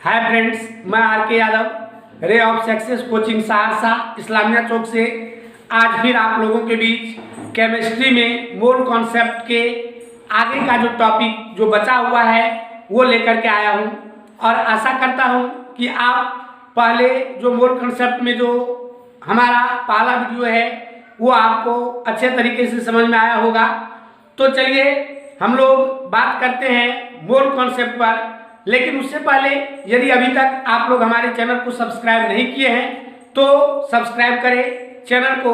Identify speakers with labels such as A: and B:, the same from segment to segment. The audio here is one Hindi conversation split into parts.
A: हाय फ्रेंड्स, मैं are K Yadav ray of success coaching Saharsa Islamia Chowk से आज फिर आप लोगों के बीच केमिस्ट्री में मोल कॉन्सेप्ट के आगे का जो टॉपिक जो बचा हुआ है वो लेकर के आया हूँ और आशा करता हूँ कि आप पहले जो मोल कॉन्सेप्ट में जो हमारा पहला वीडियो है वो आपको अच्छे तरीके से समझ में आया होगा। तो चलिए हम लोग बात करते हैं मोल कॉन्सेप्ट पर। लेकिन उससे पहले यदि अभी तक आप लोग हमारे चैनल को सब्सक्राइब नहीं किए हैं तो सब्सक्राइब करें चैनल को,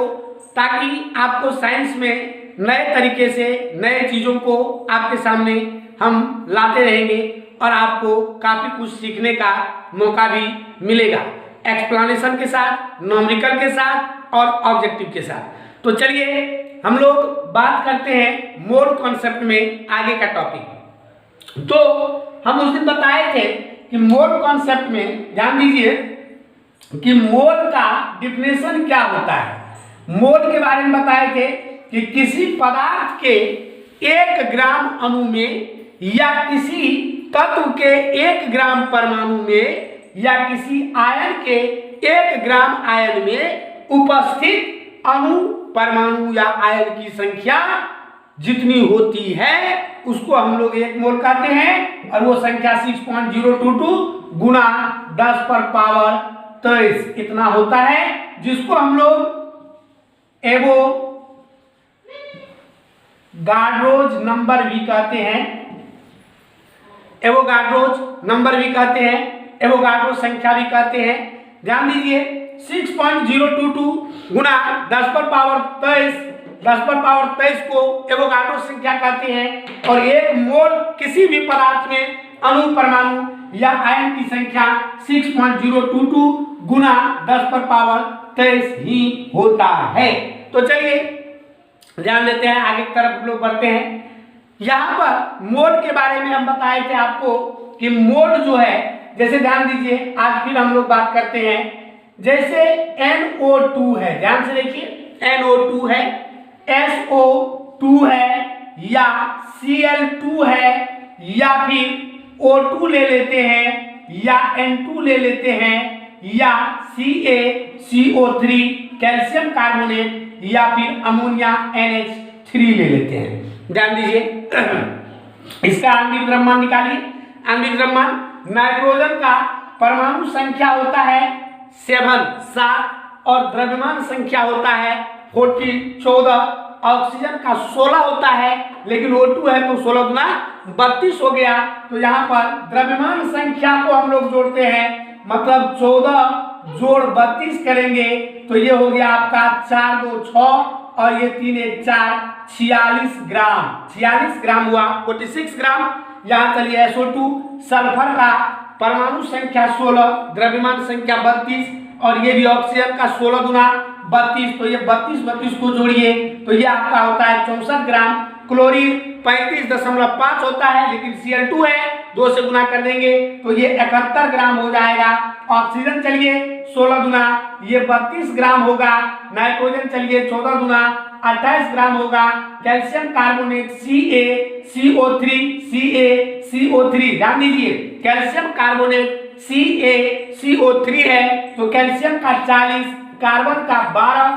A: ताकि आपको साइंस में नए तरीके से नए चीज़ों को आपके सामने हम लाते रहेंगे और आपको काफ़ी कुछ सीखने का मौका भी मिलेगा, एक्सप्लेनेशन के साथ, न्यूमेरिकल के साथ और ऑब्जेक्टिव के साथ। तो चलिए हम लोग बात करते हैं मोल कॉन्सेप्ट में आगे का टॉपिक। तो हम उस दिन बताए थे कि मोल कॉन्सेप्ट में ध्यान दीजिए कि मोल का डिफिनेशन क्या होता है। मोल के बारे में बताए थे कि किसी पदार्थ के 1 ग्राम अणु में या किसी तत्व के 1 ग्राम परमाणु में या किसी आयन के 1 ग्राम आयन में उपस्थित अणु, परमाणु या आयन की संख्या जितनी होती है उसको हम लोग 1 मोल कहते हैं और वो संख्या 6.022 गुना 10 पर पावर 23 इतना होता है, जिसको हम लोग एवोगाड्रोज नंबर भी कहते हैं। एवोगाड्रोज नंबर भी कहते हैं, एवोगाड्रो संख्या भी कहते हैं। ध्यान दीजिए 6.022 गुना 10 पर पावर 23 को एवोगाड्रो संख्या कहते हैं और 1 मोल किसी भी पदार्थ में अणु, परमाणु या आयन की संख्या 6.022 गुना 10 पर पावर 23 ही होता है। तो चलिए ध्यान देते हैं, आगे की तरफ लोग बढ़ते हैं। यहाँ पर मोल के बारे में हम बताए थे आपको कि मोल जो है, जैसे ध्यान दीजिए आज फिर हम लोग बात करते हैं, जैसे NO2 है, ध्यान से देखिए NO2 है, SO2 है या Cl2 है या फिर O2 ले लेते हैं या N2 ले लेते हैं या CaCO3 कैल्शियम कार्बोनेट या फिर अमोनिया NH3 ले लेते हैं। ध्यान दीजिए इसका आणविक द्रव्यमान निकालिए। आणविक द्रव्यमान नाइट्रोजन का परमाणु संख्या होता है 7 और द्रव्यमान संख्या होता है 14। ऑक्सीजन का 16 होता है, लेकिन O2 है तो 16 गुना 32 हो गया। तो यहाँ पर द्रव्यमान संख्या को हम लोग जोड़ते हैं, मतलब 14 जोड़ 32 करेंगे तो ये हो गया आपका 4 2 6 और ये 3 1 4 46 ग्राम हुआ, 46 ग्राम। यहाँ चलिए SO2 सल्फर का परमाणु संख्या 16, द्रव्यमान संख्या 32 और ये भी ऑक्सीजन का 16 गुना 32, तो ये 32 को जोड़िए तो ये आपका होता है 64 ग्राम। क्लोरीन 35.5 होता है, लेकिन Cl2 है, 2 से गुना कर देंगे तो ये 71 ग्राम हो जाएगा। ऑक्सीजन चलिए 16 गुना ये 32 ग्राम होगा। नाइट्रोजन चलिए 14 गुना 28 ग्राम होगा। कैल्शियम कार्बोनेट CaCO3 ध्यान दीजिए कैल्शियम कार्बोनेट CaCO3 है तो कैल्शियम का 40, कार्बन का 12,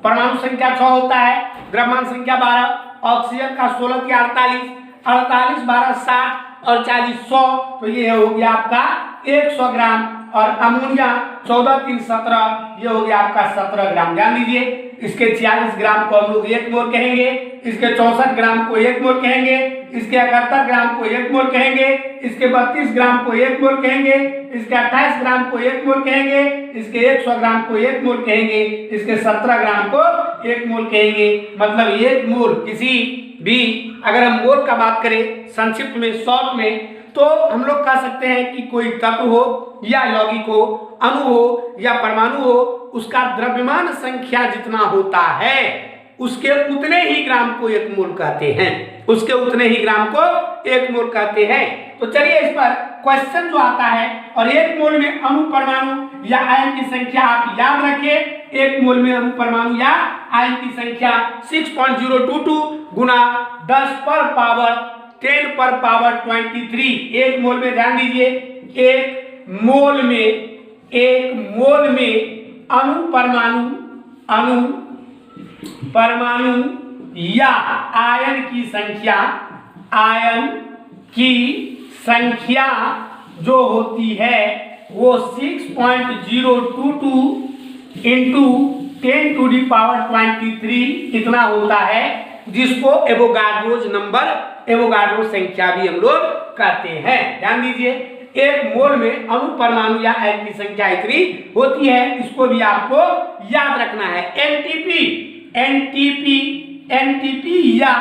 A: परमाणु संख्या 6 होता है, द्रव्यमान संख्या 12, ऑक्सीजन का 16 की 48 12 60 और 40 100, तो ये हो गया आपका 100 ग्राम। और अमोनिया 14 3 17, ये हो गया आपका 17 ग्राम। ध्यान दीजिए इसके 46 ग्राम को हम लोग 1 मोल कहेंगे, इसके 64 ग्राम को 1 मोल कहेंगे, इसके 71 ग्राम को 1 मोल कहेंगे, इसके 32 ग्राम को 1 मोल कहेंगे, इसके 28 ग्राम को 1 मोल कहेंगे, इसके 100 ग्राम को 1 मोल कहेंगे, इसके 17 ग्राम को 1 मोल कहेंगे। मतलब 1 मोल किसी भी, अगर हम मोल का बात करें संक्षिप्त में, शॉर्ट में, तो हम लोग कह सकते हैं कि कोई तत्व हो या यौगिक हो, अणु हो या परमाणु हो, उसका द्रव्यमान संख्या जितना होता है उसके उतने ही ग्राम को 1 मोल कहते हैं, उसके उतने ही ग्राम को 1 मोल कहते हैं। तो चलिए इस पर क्वेश्चन जो आता है, और 1 मोल में अणु, परमाणु या आयन की संख्या आप याद रखिए। 1 मोल में अणु, परमाणु या आयन की संख्या 6.022 गुना 10 पर पावर 10 पर पावर 23। 1 मोल में ध्यान दीजिए 1 मोल में अणु परमाणु या आयन की संख्या जो होती है वो 6.022 इंटू 10⁻23 इतना होता है, जिसको एवोगाड्रो संख्या भी हम लोग कहते हैं। ध्यान दीजिए, एक मोल में अणु परमाणु या आयन की संख्या इतनी होती है, इसको भी आपको याद रखना है। एनटीपी या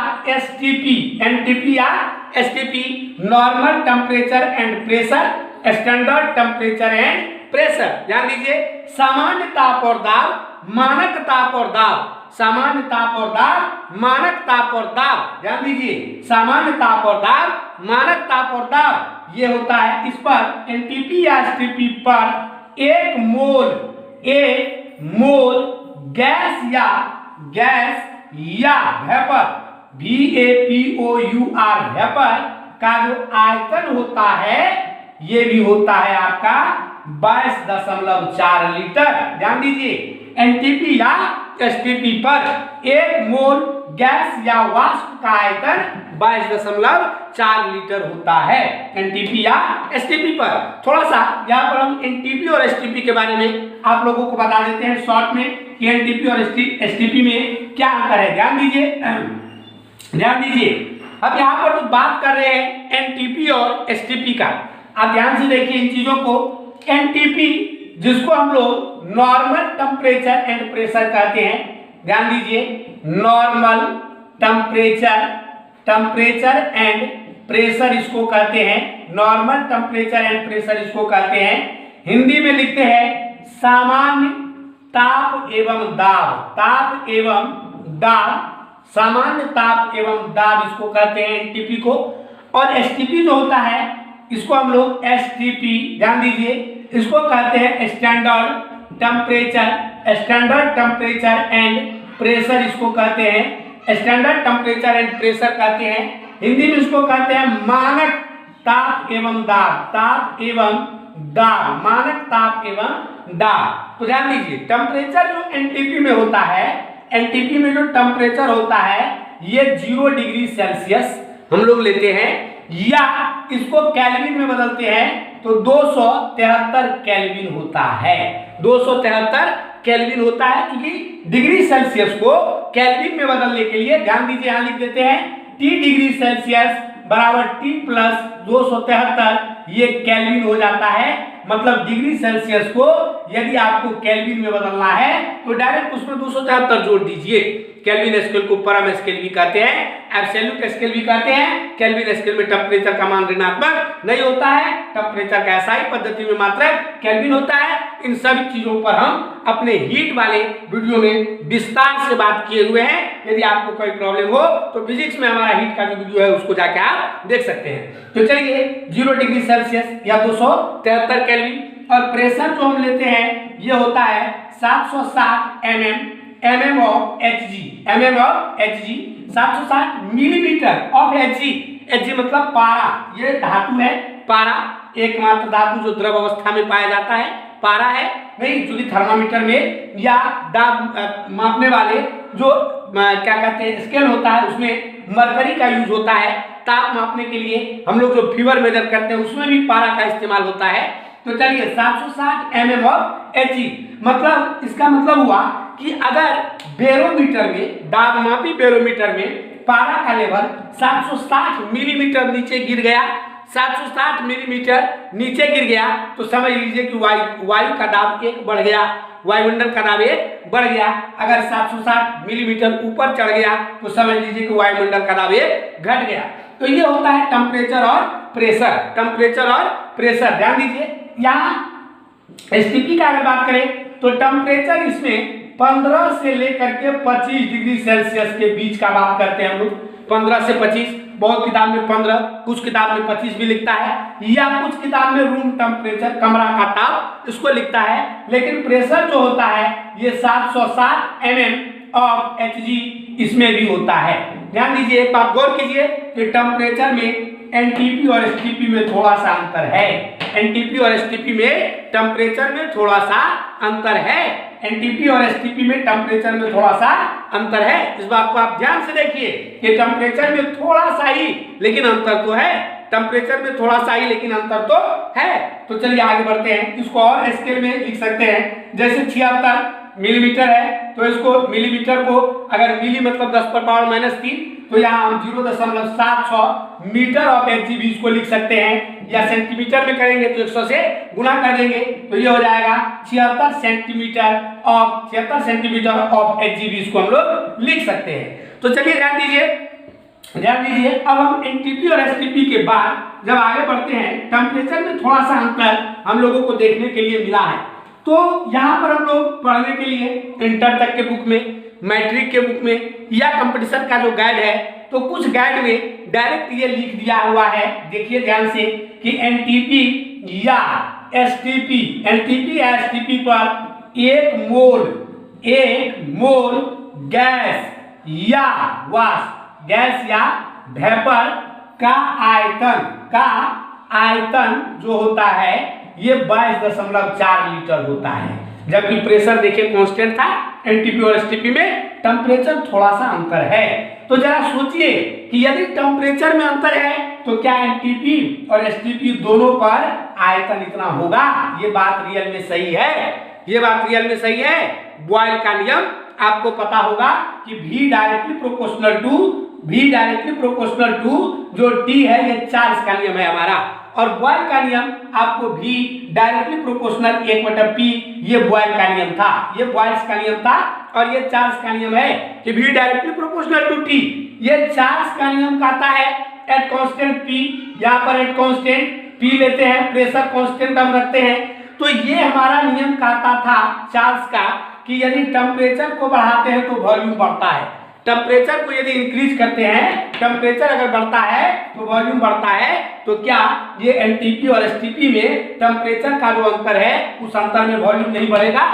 A: STP normal temperature and pressure, standard temperature and pressure. ध्यान दीजिए, सामान्य ताप और दाब, मानक ताप और दाब, सामान्य ताप और दाब, मानक ताप और दाब। ध्यान दीजिए, सामान्य ताप और दाब, मानक ताप और दाब, ये होता है। इस पर एनटीपी या एसटीपी पर एक मोल गैस या वेपर, VAPOUR वेपर का जो आयतन होता है ये भी होता है आपका 22.4 लीटर। ध्यान दीजिए, एनटीपी या एसटीपी पर एक मोल गैस या वाष्प का आयतन 22.4 लीटर होता है, एनटीपी या एसटीपी पर। थोड़ा सा यहाँ पर हम एनटीपी और एसटीपी के बारे में आप लोगों को बता देते हैं शॉर्ट में कि एनटीपी और एसटीपी में क्या अंतर है। ध्यान दीजिए, अब यहाँ पर जो बात कर रहे हैं एनटीपी और एसटीपी का, आप ध्यान से देखिए इन चीजों को। एनटीपी जिसको हम लोग नॉर्मल टेम्परेचर एंड प्रेशर कहते हैं, ध्यान दीजिए, नॉर्मल टेम्परेचर एंड प्रेशर इसको कहते हैं, नॉर्मल टेम्परेचर एंड प्रेशर इसको कहते हैं। हिंदी में लिखते हैं सामान्य ताप एवं दाब, सामान्य ताप एवं दाब इसको कहते हैं एनटीपी को। और एसटीपी जो होता है इसको हम लोग एसटीपी, ध्यान दीजिए, इसको कहते हैं स्टैंडर्ड टेम्परेचर एंड प्रेशर इसको कहते हैं, स्टैंडर्ड टेम्परेचर एंड प्रेशर कहते हैं। हिंदी में इसको कहते हैं मानक ताप एवं दाब, मानक ताप एवं दाब। तो ध्यान दीजिए, टेम्परेचर जो एनटीपी में होता है, एनटीपी में जो टेम्परेचर होता है ये 0 डिग्री सेल्सियस हम लोग लेते हैं, या इसको केल्विन में बदलते हैं तो 273 केल्विन होता है, 273 केल्विन होता है। क्योंकि डिग्री सेल्सियस को केल्विन में बदलने के लिए, ध्यान दीजिए, यहाँ लिख देते हैं T डिग्री सेल्सियस बराबर T प्लस 273, ये केल्विन हो जाता है। मतलब डिग्री सेल्सियस को यदि आपको केल्विन में बदलना है तो डायरेक्ट उसमें 273 जोड़ दीजिए। केल्विन स्केल को परम स्केल भी कहते हैं, एब्सोल्यूट स्केल भी कहते हैं। केल्विन स्केल में टेम्परेचर का मान ऋणात्मक नहीं होता है, टेम्परेचर का एसआई पद्धति में मात्र केल्विन होता है। इन सभी चीजों पर हम अपने हीट वाले वीडियो में विस्तार से बात किए हुए हैं। यदि आपको कोई प्रॉब्लम हो तो फिजिक्स में हमारा हीट का जो वीडियो है उसको जाके आप देख सकते हैं। तो चलिए, 0 डिग्री सेल्सियस या 273 केल्विन, और प्रेशर जो हम लेते हैं ये होता है 760 mm of Hg, 760 millimetre of Hg मतलब पारा, ये धातु है पारा, एकमात्र धातु जो द्रव अवस्था में पाया जाता है पारा है। नहीं, चूंकि थर्मामीटर में या दाब मापने वाले जो क्या कहते हैं स्केल होता है उसमें मरकरी का यूज होता है। ताप मापने के लिए हम लोग जो फीवर मेजर करते हैं उसमें भी पारा का इस्तेमाल होता है। तो चलिए, 760 mm ऑफ Hg, मतलब इसका मतलब हुआ कि अगर बैरोमीटर में, दाब मापी बैरोमीटर में पारा का लेवल 760 मिलीमीटर नीचे गिर गया, 760 मिलीमीटर नीचे गिर गया, तो समझ लीजिए कि वायु का दाब 1 बढ़ गया, वायुमंडल का दाब 1 बढ़ गया। अगर 760 मिलीमीटर ऊपर चढ़ गया तो समझ लीजिए कि वायुमंडल का दाब 1 घट गया। तो ये होता है टेम्परेचर और प्रेशर। ध्यान दीजिए, यहाँ एसटीपी का अगर बात करें तो टेम्परेचर इसमें 15 से लेकर के 25 डिग्री सेल्सियस के बीच का बात करते हैं हम लोग। 15 से 25, बहुत किताब में 15, कुछ किताब में 25 भी लिखता है, या कुछ किताब में रूम टेम्परेचर, कमरा का ताप, इसको लिखता है। लेकिन प्रेशर जो होता है ये 760 mm ऑफ Hg इसमें भी होता है। ध्यान दीजिए, एक बात गौर कीजिए कि टेम्परेचर में एनटीपी और एसटीपी में थोड़ा सा अंतर है। एनटीपी और एसटीपी में टेम्परेचर में थोड़ा सा अंतर है। एनटीपी और एसटीपी में टेम्परेचर में थोड़ा सा अंतर है। इस बात को आप ध्यान से देखिए कि टेम्परेचर में थोड़ा सा ही लेकिन अंतर तो है। टेम्परेचर में थोड़ा सा ही लेकिन अंतर तो है। तो चलिए आगे बढ़ते हैं। इसको और स्केल में लिख सकते हैं। जैसे 76 मिलीमीटर है तो इसको मिलीमीटर को अगर मिली मतलब 10⁻³ तो यहाँ हम 0.76 मीटर ऑफ एचजीबी इसको लिख सकते हैं। या सेंटीमीटर में करेंगे तो 100 से गुना कर देंगे तो ये हो जाएगा 76 सेंटीमीटर ऑफ एचजीबी इसको हम लोग लिख सकते हैं। तो चलिए ध्यान दीजिए। अब हम एनटीपी और एसटीपी के बाद जब आगे बढ़ते हैं टेम्परेचर में थोड़ा सा अंतर हम लोगों को देखने के लिए मिला है। तो यहाँ पर हम लोग पढ़ने के लिए इंटर तक के बुक में, मैट्रिक के बुक में या कंपटीशन का जो गाइड है तो कुछ गाइड में डायरेक्ट ये लिख दिया हुआ है। देखिए ध्यान से कि एनटीपी या एसटीपी पर एक मोल गैस या वेपर का आयतन जो होता है ये 22.4 लीटर होता है। जबकि प्रेशर देखिए कांस्टेंट था। एनटीपी और एसटीपी में टेम्परेचर थोड़ा सा अंतर है। तो जरा सोचिए कि यदि टेम्परेचर में अंतर है तो क्या एनटीपी और एसटीपी दोनों पर आयतन इतना होगा? ये बात रियल में सही है। बॉयल का नियम आपको पता होगा कि V डायरेक्टली प्रोपोर्शनल टू जो T है ये चार्ज का नियम है हमारा। और बॉयल का नियम आपको V डायरेक्टली प्रोपोर्शनल 1/P ये बॉयल का नियम था। ये बॉयल्स का नियम था और ये चार्ल्स का नियम है कि V directly proportional to T। ये चार्ल्स का नियम कहता है एट कांस्टेंट P। यहाँ पर एट कांस्टेंट P लेते हैं, प्रेशर कांस्टेंट हम रखते हैं। तो ये हमारा नियम कहता था चार्ल्स का कि यदि टेम्परेचर को बढ़ाते हैं तो वॉल्यूम बढ़ता है। टेम्परेचर को यदि इंक्रीज करते हैं, टेम्परेचर अगर बढ़ता है तो वॉल्यूम बढ़ता है। तो क्या ये एनटीपी और एसटीपी में टेम्परेचर का जो अंतर है उस अंतर में वॉल्यूम नहीं बढ़ेगा।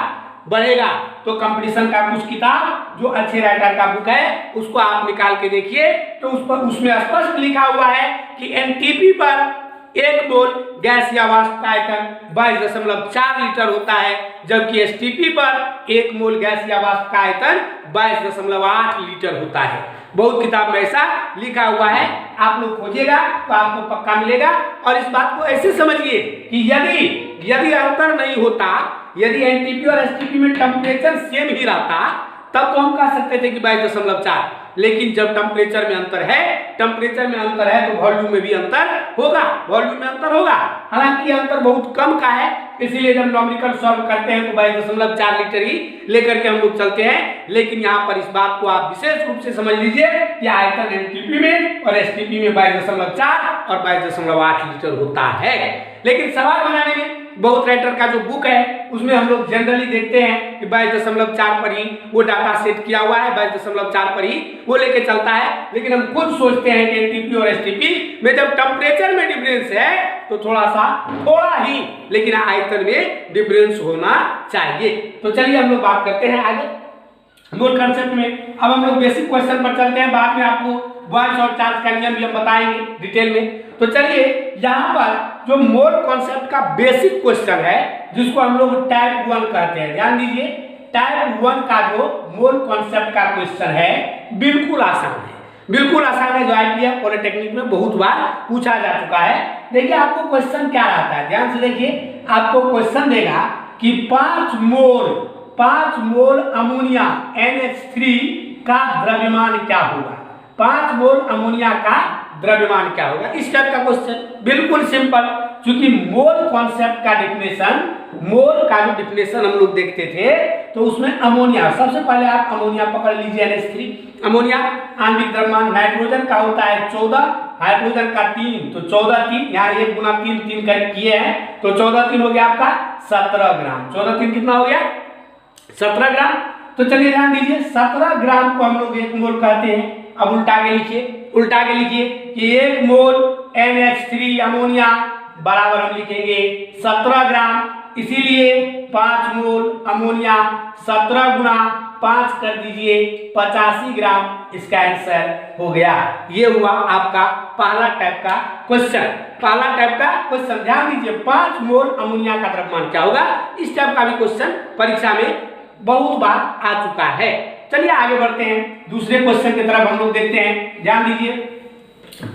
A: तो कंपटीशन का कुछ किताब जो अच्छे राइटर का बुक है उसको आप निकाल के देखिए तो उसमें स्पष्ट लिखा हुआ है कि एनटीपी पर एक मोल गैस या वाष्प का आयतन 22.4 लीटर होता है, जबकि एसटीपी पर एक मोल गैस या वाष्प का आयतन 22.8 लीटर होता है। बहुत किताब में ऐसा लिखा हुआ है। आप लोग खोजिएगा तो आपको पक्का मिलेगा। और इस बात को ऐसे समझिए कि यदि अंतर नहीं होता, यदि एनटीपी और एसटीपी में टेम्परेचर सेम ही रहता तब तो हम कह सकते थे कि 22.4। लेकिन जब टेम्परेचर में अंतर है तो वॉल्यूम में भी अंतर होगा। हालांकि ये अंतर बहुत कम का है, इसीलिए जब न्यूमेरिकल सॉल्व करते हैं तो 22.4 लीटर ही लेकर के हम लोग चलते हैं। लेकिन यहाँ पर इस बात को आप विशेष रूप से समझ लीजिए कि आयतन एनटीपी में और एसटीपी में 22.4 और 22.8 लीटर होता है। लेकिन सवाल बनाने में बहुत राइटर का जो बुक है उसमें हम लोग जनरली देखते हैं कि 22.4 पर ही वो डाटा सेट किया हुआ है, 22.4 पर ही वो लेके चलता है। लेकिन हम खुद सोचते हैं कि एनटीपी और एसटीपी में जब टेम्परेचर में डिफरेंस है तो थोड़ा ही लेकिन आयतन में डिफरेंस होना चाहिए। तो चलिए हम लोग बात करते हैं आगे मोल कंसेप्ट में। अब हम लोग बेसिक क्वेश्चन पर चलते हैं, बाद में आपको बॉयल्स और चार्ल्स का नियम भी हम बताएंगे डिटेल में। तो चलिए यहाँ पर जो मोल कॉन्सेप्ट का बेसिक क्वेश्चन है जिसको हम लोग टाइप 1 कहते हैं, ध्यान दीजिए। टाइप 1 का जो मोल कॉन्सेप्ट का क्वेश्चन है बिल्कुल आसान है, जो आईटीआई पॉलिटेक्निक में बहुत बार पूछा जा चुका है। देखिए आपको क्वेश्चन क्या रहता है, ध्यान से देखिए। आपको क्वेश्चन देगा कि 5 मोल अमोनिया NH3 का द्रव्यमान क्या होगा। 5 मोल अमोनिया का द्रव्यमान क्या होगा, इस टाइप का क्वेश्चन। बिल्कुल सिंपल, क्योंकि मोल कॉन्सेप्ट का डिफिनेशन हम लोग देखते थे तो उसमें अमोनिया, सबसे पहले आप अमोनिया पकड़ लीजिए NH3। अमोनिया आणविक द्रव्यमान नाइट्रोजन का होता है 14, हाइड्रोजन का 3, तो 14 3 यहाँ 1 गुना 3 कर किए हैं तो 14 3 हो गया आपका 17 ग्राम। 14 3 कितना हो गया 17 ग्राम। तो चलिए ध्यान दीजिए 17 ग्राम को हम लोग 1 मोल कहते हैं। अब उल्टा के लिखिए कि 1 मोल NH3 अमोनिया बराबर हम लिखेंगे 17 ग्राम। इसीलिए 5 मोल अमोनिया 17 गुना 5 कर दीजिए 85 ग्राम, इसका आंसर हो गया। ये हुआ आपका पहला टाइप का क्वेश्चन। पहला टाइप का क्वेश्चन ध्यान दीजिए, 5 मोल अमोनिया का द्रव्यमान क्या होगा। इस टाइप का भी क्वेश्चन परीक्षा में बहुत बार आ चुका है। चलिए आगे बढ़ते हैं, दूसरे क्वेश्चन की तरफ हम लोग देखते हैं। ध्यान दीजिए,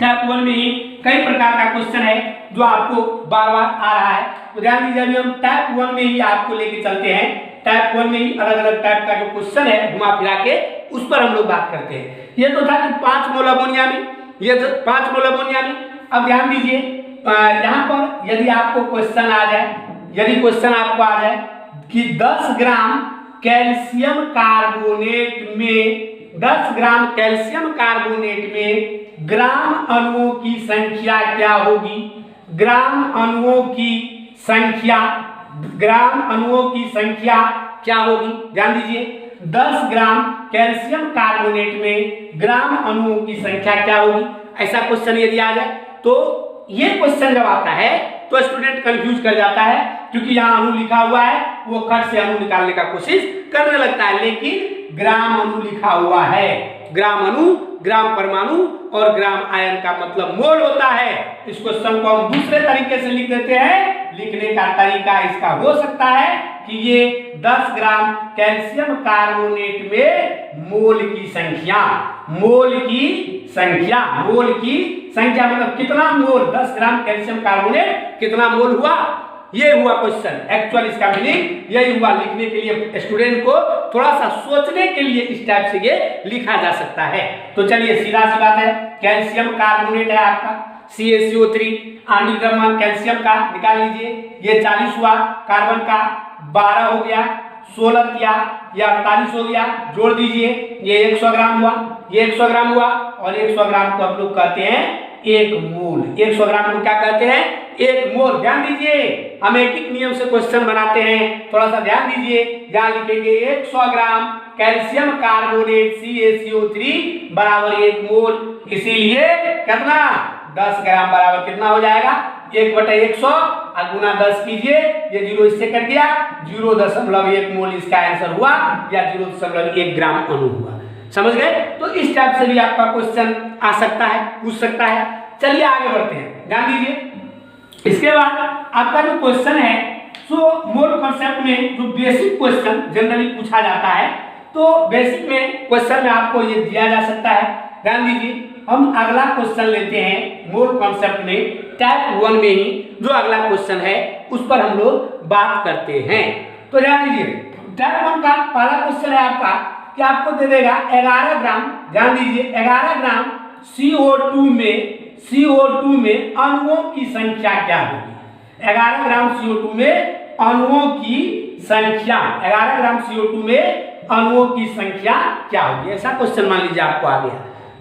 A: टाइप 1 में ही कई प्रकार का क्वेश्चन है जो आपको बार बार आ रहा है। तो ध्यान दीजिए, अभी हम टाइप 1 में ही आपको लेके चलते हैं। टाइप 1 में ही अलग अलग टाइप का जो क्वेश्चन है घुमा फिरा के उस पर हम लोग बात करते हैं। ये तो था कि 5 मोल अमोनिया में, ये तो 5 मोल अमोनिया में। अब ध्यान दीजिए, यहाँ पर यदि आपको क्वेश्चन आ जाए, यदि क्वेश्चन आपको आ जाए कि 10 ग्राम कैल्शियम कार्बोनेट में, 10 ग्राम कैल्शियम कार्बोनेट में ग्राम अणुओं की संख्या क्या होगी। ग्राम अणुओं की संख्या, ग्राम अणुओं की संख्या क्या होगी। ध्यान दीजिए, 10 ग्राम कैल्शियम कार्बोनेट में ग्राम अणुओं की संख्या क्या होगी। ऐसा क्वेश्चन यदि आ जाए तो ये क्वेश्चन जब आता है तो स्टूडेंट कंफ्यूज कर जाता है, क्योंकि यहाँ अणु लिखा हुआ है, वो खट से अणु निकालने का कोशिश करने लगता है, लेकिन ग्राम अणु लिखा हुआ है। ग्राम अणु, ग्राम परमाणु और ग्राम आयन का मतलब मोल होता है। इस क्वेश्चन को हम दूसरे तरीके से लिख देते हैं। लिखने का तरीका इसका हो सकता है कि ये 10 ग्राम कैल्शियम कार्बोनेट में मोल की संख्या, मोल की संख्या, मोल की संख्या मतलब कितना मोल, 10 ग्राम कैल्शियम कार्बोनेट कितना मोल हुआ, ये हुआ क्वेश्चन। एक्चुअल इसका मीनिंग यही हुआ। लिखने के लिए स्टूडेंट को थोड़ा सा सोचने के लिए इस टाइप से ये लिखा जा सकता है। तो चलिए सीधा सी बात है, कैल्शियम कार्बोनेट है आपका CaCO3, आणविक द्रव्यमान कैल्शियम का निकाल लीजिए। ये 40 हुआ, कार्बन का 12 हो गया, 16 किया, या 48 हो गया, जोड़ दीजिए, ये 100 ग्राम हुआ, ये 100 ग्राम हुआ, और 100 ग्राम को हम लोग कहते हैं 1 मोल। 100 ग्राम को क्या कहते हैं, 1 मोल। ध्यान दीजिए, हम एक एक नियम से क्वेश्चन बनाते हैं, थोड़ा सा ध्यान दीजिए। यहाँ लिखेंगे 100 ग्राम कैल्शियम कार्बोनेट CaCO3 बराबर 1 मोल, इसीलिए कितना 10 ग्राम बराबर कितना हो जाएगा 1/100 गुना 10 कीजिए, ये 0 इससे कट गया, 0.1 मोल इसका आंसर हुआ, या 0.1 ग्राम अणु हुआ। समझ गए। तो इस टाइप से भी आपका क्वेश्चन आ सकता है, पूछ सकता है। चलिए आगे बढ़ते हैं, ध्यान दीजिए। इसके बाद आपका जो क्वेश्चन है सो मोल कॉन्सेप्ट में जो बेसिक क्वेश्चन जनरली पूछा जाता है, तो बेसिक में क्वेश्चन में आपको ये दिया जा सकता है। ध्यान दीजिए, हम अगला क्वेश्चन लेते हैं मोल कॉन्सेप्ट में, टाइप 1 में ही जो अगला क्वेश्चन है उस पर हम लोग बात करते हैं। तो ध्यान दीजिए, टाइप 1 का पहला क्वेश्चन है आपका कि आपको दे देगा 11 ग्राम, ध्यान दीजिए 11 ग्राम CO2 में अणुओं की संख्या क्या होगी। 11 ग्राम CO2 में अणुओं की संख्या, 11 ग्राम CO2 में अणुओं की संख्या क्या होगी। ऐसा क्वेश्चन मान लीजिए आपको आ गया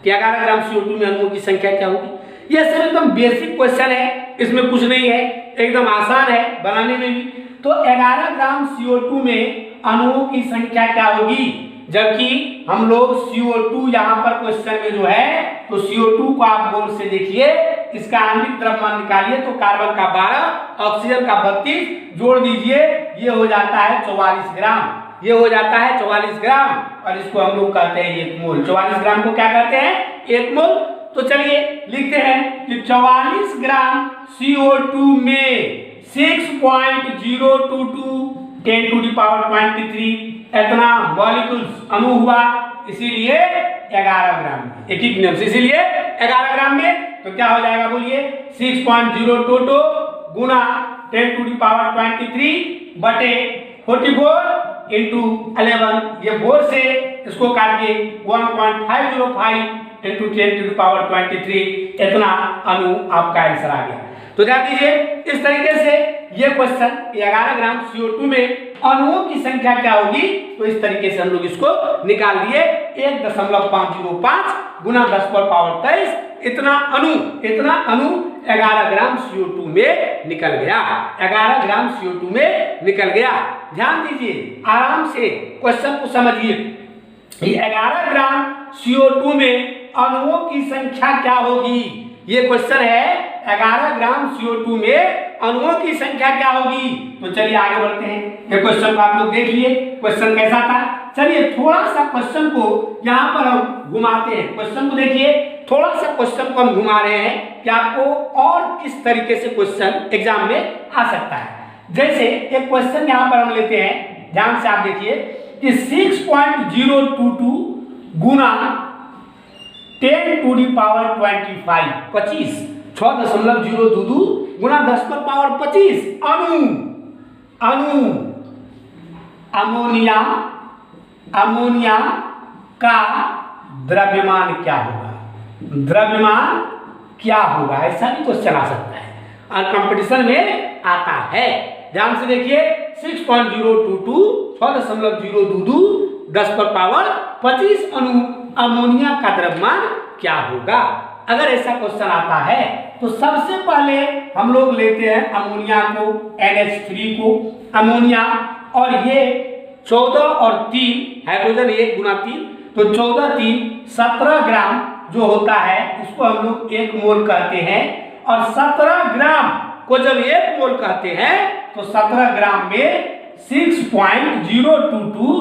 A: कि 11 ग्राम CO2 में अणुओं की संख्या क्या होगी। यह सब एकदम बेसिक क्वेश्चन है, इसमें कुछ नहीं है, एकदम आसान है बनाने में भी। तो 11 ग्राम CO2 में अणुओं की संख्या क्या होगी, जबकि हम लोग CO2 यहाँ पर क्वेश्चन में जो है, तो CO2 को आप गौर से देखिए, इसका आणविक द्रव्यमान निकालिए तो कार्बन का 12, ऑक्सीजन का 32, जोड़ दीजिए, ये हो जाता है 44 ग्राम, ये हो जाता है 44 ग्राम, और इसको हम लोग कहते हैं 1 मोल। 44 ग्राम को क्या कहते हैं, 1 मोल। तो चलिए लिखते हैं कि 44 ग्राम CO2 में 6.022 10⁻23 इतना मॉलिक्यूल्स अणु हुआ, इसीलिए 11 ग्राम। एक ही नियम से, इसीलिए 11 ग्राम में तो क्या हो जाएगा बोलिए, 6.022 गुना 10⁻23 बटे 44 इंटू 11, ये 4 से इसको काटिए 1.505 इंटू 10⁻23, इतना अणु आपका आंसर आ गया। तो ध्यान दीजिए, इस तरीके से ये क्वेश्चन 11 ग्राम CO2 में अणुओं की संख्या क्या होगी, तो इस तरीके से हम लोग इसको निकाल दिए। 1.505 गुना 10⁻23, इतना अणु 11 ग्राम CO2 में निकल गया, 11 ग्राम CO2 में निकल गया। ध्यान दीजिए, आराम से क्वेश्चन को समझिए। 11 ग्राम CO2 में अणुओं की संख्या क्या होगी, ये क्वेश्चन है। 11 ग्राम CO2 में अणुओं की संख्या क्या होगी। तो चलिए आगे बढ़ते हैं। ये क्वेश्चन को आप लोग देख लिए, क्वेश्चन कैसा था, चलिए थोड़ा सा क्वेश्चन को यहाँ पर हम घुमाते हैं। क्वेश्चन को देखिए, थोड़ा सा क्वेश्चन को हम घुमा रहे हैं कि आपको और किस तरीके से क्वेश्चन एग्जाम में आ सकता है। जैसे एक क्वेश्चन यहाँ पर हम लेते हैं, ध्यान से आप देखिए कि 6.022 गुना 10 टू दी पावर 25 25 6.022 गुना 10 पर पावर 25 अणु अमोनिया का द्रव्यमान क्या होगा? द्रव्यमान क्या होगा, ऐसा भी क्वेश्चन आ सकता है और कंपटीशन में आता है। ध्यान से देखिए 6.022 6.022 10 पर पावर 25 अणु अमोनिया का द्रव्यमान क्या होगा। अगर ऐसा क्वेश्चन आता है तो सबसे पहले हम लोग लेते हैं अमोनिया को, NH3 को, अमोनिया, और ये 14 और 3 हाइड्रोजन 1 गुना 3, तो 14 3 17 ग्राम जो होता है उसको हम लोग 1 मोल कहते हैं। और 17 ग्राम को जब 1 मोल कहते हैं तो 17 ग्राम में 6.022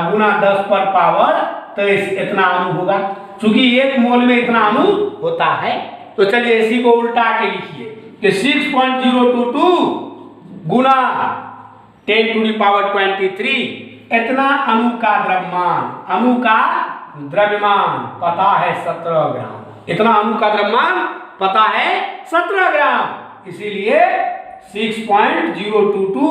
A: गुना 10 पर पावर 23 इतना अणु होगा। चूंकि 1 मोल में इतना अणु होता है तो चलिए इसी को उल्टा के लिखिए कि 6.022 गुना 10 टू दी पावर 23 इतना अणु का द्रव्यमान पता है 17 ग्राम। इतना अणु का द्रव्यमान पता है 17 ग्राम, इसीलिए 6.022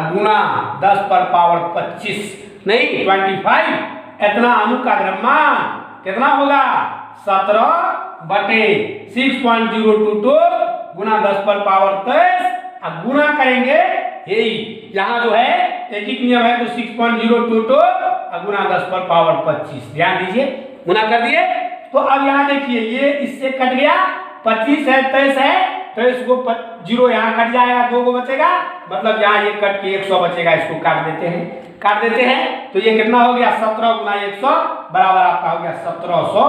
A: गुना 10 पर पावर 25 नहीं 25 इतना अणु का द्रव्यमान कितना होगा? 17/6.022 गुना 10 पर पावर 23 अब गुना करेंगे, यहाँ जो है एक ही नियम है तो 6.022 गुना 10 पर पावर 25। ध्यान दीजिए, गुना कर दिए तो अब यहाँ देखिए ये इससे कट गया, 25 है 23 है, 23 को 0 यहाँ कट जाएगा, 2 को बचेगा, मतलब यहाँ ये कट के 100 बचेगा, इसको काट देते हैं तो ये कितना हो गया? 17 गुना 100 बराबर आपका हो गया 1700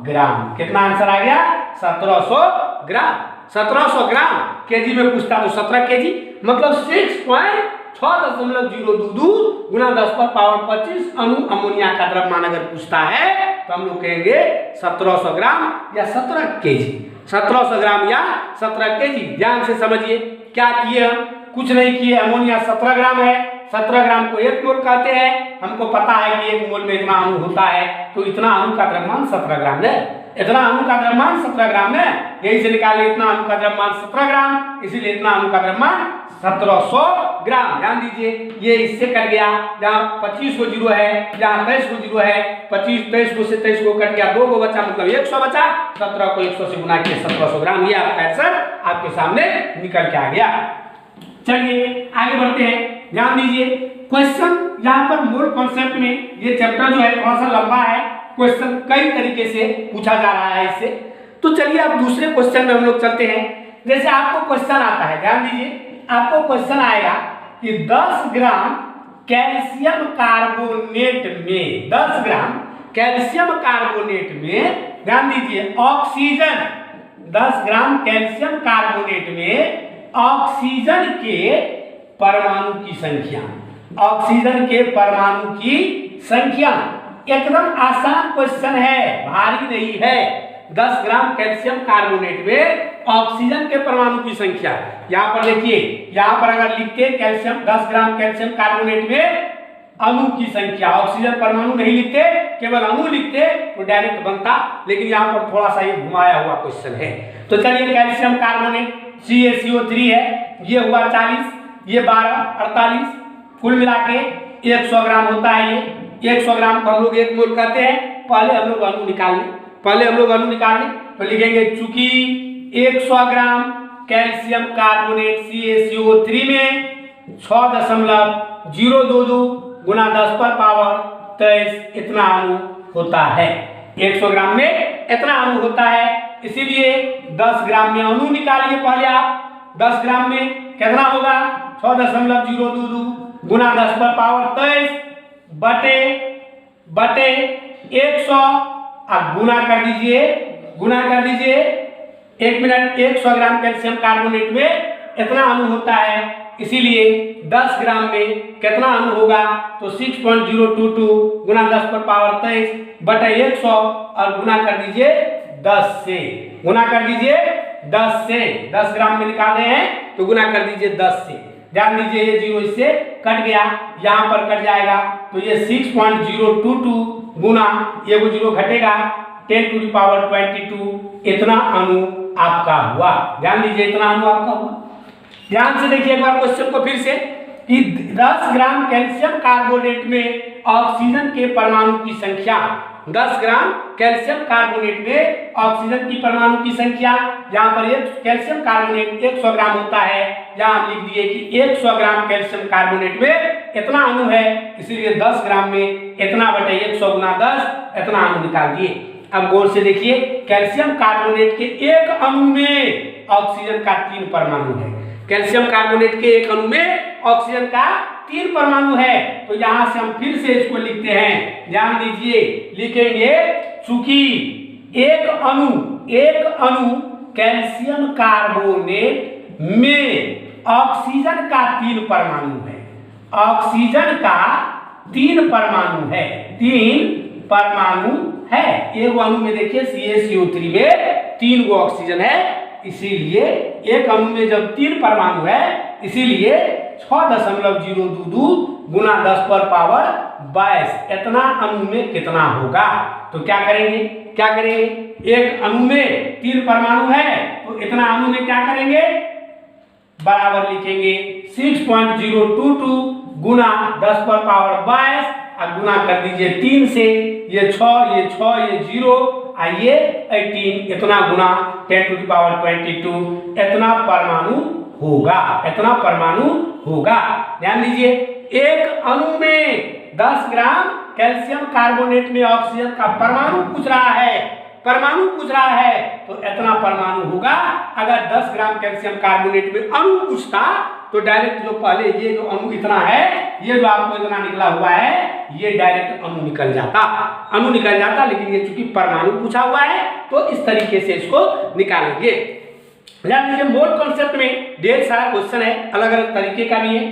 A: ग्राम। कितना आंसर आ गया? 1700 ग्राम। 1700 ग्राम केजी में पूछता तो 17 केजी, मतलब 6.022 गुना 10 पर पावर 25 अणु अमोनिया का द्रव्यमान अगर पूछता है तो हम लोग कहेंगे 1700 ग्राम या 17 केजी। 1700 ग्राम या 17 केजी। ध्यान से समझिए क्या किए हम, कुछ नहीं किए। अमोनिया 17 ग्राम है, 17 ग्राम को 1 मोल कहते हैं, हमको पता है कि 1 मोल में इतना अणु होता है, तो इतना अणु का द्रव्यमान 17 ग्राम है। इतना अणु का द्रव्यमान 17 ग्राम है, यही से निकाले इतना अणु का द्रव्यमान 17 ग्राम, इसीलिए इतना अणु का द्रव्यमान 1700 ग्राम। ध्यान दीजिए ये इससे कट गया, जहाँ 25 को 0 है, जहाँ 23 को 0 है, 25 23 को से 23 को कट गया, 2 को बचा, मतलब 100 बचा, 17 को 100 से गुना किया 1700 ग्राम। ये आपका आंसर आपके सामने निकल के आ गया। चलिए आगे बढ़ते हैं, ध्यान दीजिए क्वेश्चन यहाँ पर मोल कॉन्सेप्ट में ये चैप्टर जो है थोड़ा सा लंबा है, क्वेश्चन कई तरीके से पूछा जा रहा है इससे। तो चलिए अब दूसरे क्वेश्चन में हम लोग चलते हैं। जैसे आपको क्वेश्चन आता है, ध्यान दीजिए आपको क्वेश्चन आएगा कि 10 ग्राम कैल्शियम कार्बोनेट में 10 ग्राम कैल्शियम कार्बोनेट में, ध्यान दीजिए ऑक्सीजन 10 ग्राम कैल्शियम कार्बोनेट में ऑक्सीजन के परमाणु की संख्या, ऑक्सीजन के परमाणु की संख्या। एकदम आसान क्वेश्चन है, भारी नहीं है। 10 ग्राम कैल्शियम कार्बोनेट में ऑक्सीजन के परमाणु की संख्या, यहाँ पर देखिए, यहाँ पर अगर लिखते कैल्शियम 10 ग्राम कैल्शियम कार्बोनेट में अणु की संख्या, ऑक्सीजन परमाणु नहीं लिखते, केवल अणु लिखते तो डायरेक्ट बनता, लेकिन यहाँ पर थोड़ा सा ये घुमाया हुआ क्वेश्चन है। तो चलिए कैल्शियम कार्बोनेट CaCO3 है, ये हुआ 40, ये 12 48, कुल मिला के 100 ग्राम होता है। ये 100 ग्राम को हम लोग 1 मोल कहते हैं। पहले हम लोग अणु निकाल लें, तो लिखेंगे चूंकि 100 ग्राम कैल्शियम कार्बोनेट CaCO3 में 6.022 गुना 10 पर पावर 23 इतना अणु होता है। 100 ग्राम में इतना अणु होता है, इसीलिए 10 ग्राम में अणु निकालिए पहले आप। 10 ग्राम में कितना होगा? 6.022 गुना 10 पर पावर 23 बटे 100, अब गुना कर दीजिए 1 मिनट। 100 ग्राम कैल्शियम कार्बोनेट में इतना अणु होता है इसीलिए 10 ग्राम में कितना अणु होगा, तो 6.022 गुना 10 पर पावर 23 बटा 100 और गुना कर दीजिए 10 से, गुना कर दीजिए 10 से, 10 ग्राम में निकाले हैं तो गुना कर दीजिए 10 से। ध्यान दीजिए ये जीरो इससे कट गया, यहाँ पर कट जाएगा तो ये 6.022 गुना ये वो जीरो घटेगा 10 टू द पावर 22, इतना अणु आपका हुआ। ध्यान दीजिए इतना अणु आपका हुआ। ध्यान से देखिए एक बार क्वेश्चन को फिर से कि 10 ग्राम कैल्शियम कार्बोनेट में ऑक्सीजन के परमाणु की संख्या, 10 ग्राम कैल्शियम कार्बोनेट में ऑक्सीजन की परमाणु की संख्या, यहाँ पर एक कैल्शियम कार्बोनेट 100 ग्राम होता है, यहाँ लिख दिए कि 100 ग्राम कैल्शियम कार्बोनेट में इतना अणु है, इसीलिए 10 ग्राम में इतना बटे 100 गुना 10 इतना अणु निकाल दिए। अब गौर से देखिए कैल्शियम कार्बोनेट के एक अणु में ऑक्सीजन का 3 परमाणु है, कैल्शियम कार्बोनेट के एक अणु में ऑक्सीजन का 3 परमाणु है, तो यहां से हम फिर से इसको लिखते हैं। ध्यान दीजिए लिखेंगे चूंकि एक अणु कैल्शियम कार्बोनेट में ऑक्सीजन का 3 परमाणु है, ऑक्सीजन का 3 परमाणु है, 3 परमाणु है। एक अणु में देखिए CaCO3 में 3 गो ऑक्सीजन है, इसीलिए एक अणु में जब 3 परमाणु है इसीलिए 6.022 गुना 10 पर पावर 22 इतना अणु में कितना होगा। तो क्या करेंगे, एक अणु में 3 परमाणु है तो इतना अणु में क्या करेंगे, बराबर लिखेंगे 6.022 गुना 10 पर पावर 22 और गुना कर दीजिए 3 से, ये 6 ये 0 आइए 18 इतना गुना 10 टू द पावर 22 इतना परमाणु होगा, इतना परमाणु होगा। ध्यान दीजिए एक अणु में 10 ग्राम कैल्शियम कार्बोनेट में ऑक्सीजन का परमाणु पूछ रहा है तो इतना परमाणु होगा। अगर 10 ग्राम कैल्शियम कार्बोनेट में अणु पूछता तो डायरेक्ट जो पहले ये जो अणु इतना है, ये जो आपको इतना निकला हुआ है, ये डायरेक्ट अणु निकल जाता, लेकिन ये चूंकि परमाणु पूछा हुआ है तो इस तरीके से इसको निकालेंगे। ध्यान दीजिए मोल कॉन्सेप्ट में ढेर सारा क्वेश्चन है, अलग अलग तरीके का भी है,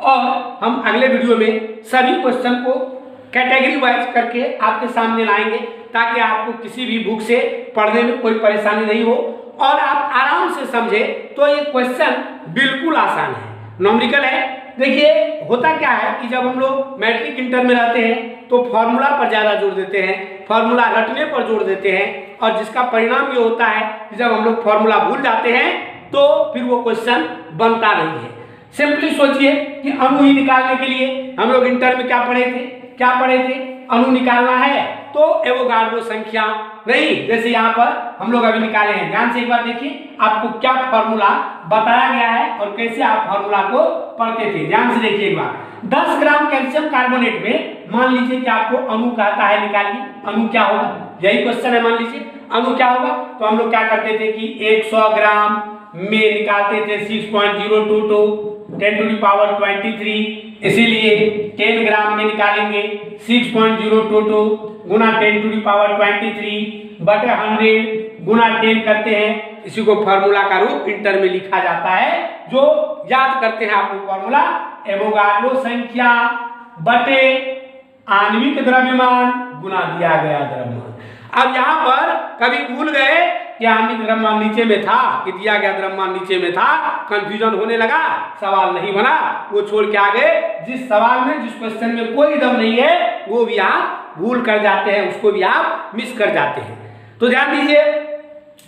A: और हम अगले वीडियो में सभी क्वेश्चन को कैटेगरी वाइज करके आपके सामने लाएंगे ताकि आपको किसी भी बुक से पढ़ने में कोई परेशानी नहीं हो और आप आराम से समझे। तो ये क्वेश्चन बिल्कुल आसान है, नॉमेरिकल है। देखिए होता क्या है कि जब हम लोग मैट्रिक इंटर में रहते हैं तो फॉर्मूला पर ज़्यादा जोर देते हैं, फॉर्मूला रटने पर जोर देते हैं, और जिसका परिणाम ये होता है कि जब हम लोग फॉर्मूला भूल जाते हैं तो फिर वो क्वेश्चन बनता नहीं है। सिंपली सोचिए कि अणु ही निकालने के लिए हम लोग इंटर में क्या पढ़े थे, अणु निकालना है तो एवोगाड्रो संख्या नहीं, जैसे यहाँ पर हम लोग अभी निकाले हैं। ध्यान से एक बार देखिए आपको क्या फॉर्मूला बताया गया है और कैसे आप फॉर्मूला को पढ़ते थे। ध्यान से देखिए एक बार, 10 ग्राम कैल्शियम कार्बोनेट में मान लीजिए कि आपको अणु कहता है निकालिए, अणु क्या होगा, यही क्वेश्चन है। मान लीजिए अणु क्या होगा, तो हम लोग क्या करते थे कि 100 ग्राम में निकालते थे 6.022 10 टू द पावर 23, इसीलिए 10 ग्राम में निकालेंगे 6.022 गुना 10 टू द पावर 23 बटे 100 गुना 10 करते हैं। इसी को फॉर्मूला का रूप इंटर में लिखा जाता है, जो याद करते हैं आप लोग फॉर्मूला एवोगाड्रो संख्या बटे आणविक द्रव्यमान गुना दिया गया द्रव्यमान। अब यहाँ पर कभी भूल गए कि आणविक द्रव्यमान नीचे में था कि दिया गया द्रव्यमान नीचे में था, कंफ्यूजन होने लगा, सवाल नहीं बना, वो छोड़ के आ गए। जिस सवाल में जिस क्वेश्चन में कोई दम नहीं है वो भी आप भूल कर जाते हैं, उसको भी आप मिस कर जाते हैं। तो ध्यान दीजिए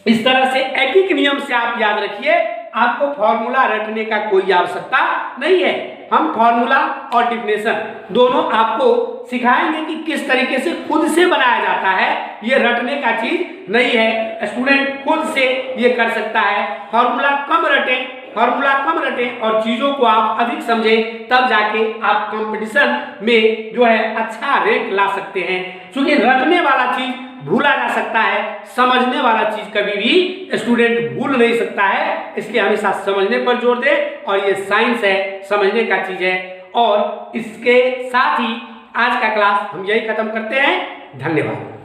A: इस तरह से एक एक नियम से आप याद रखिए, आपको फॉर्मूला रटने का कोई आवश्यकता नहीं है। हम फॉर्मूला और डिफिनेशन दोनों आपको सिखाएंगे कि किस तरीके से खुद से बनाया जाता है, ये रटने का चीज नहीं है, स्टूडेंट खुद से ये कर सकता है। फॉर्मूला कम रटें और चीजों को आप अधिक समझें, तब जाके आप कंपटीशन में जो है अच्छा रैंक ला सकते हैं। क्योंकि रटने वाला चीज भूला जा सकता है, समझने वाला चीज कभी भी स्टूडेंट भूल नहीं सकता है, इसलिए हमेशा समझने पर जोर दें। और ये साइंस है, समझने का चीज है। और इसके साथ ही आज का क्लास हम यही खत्म करते हैं। धन्यवाद।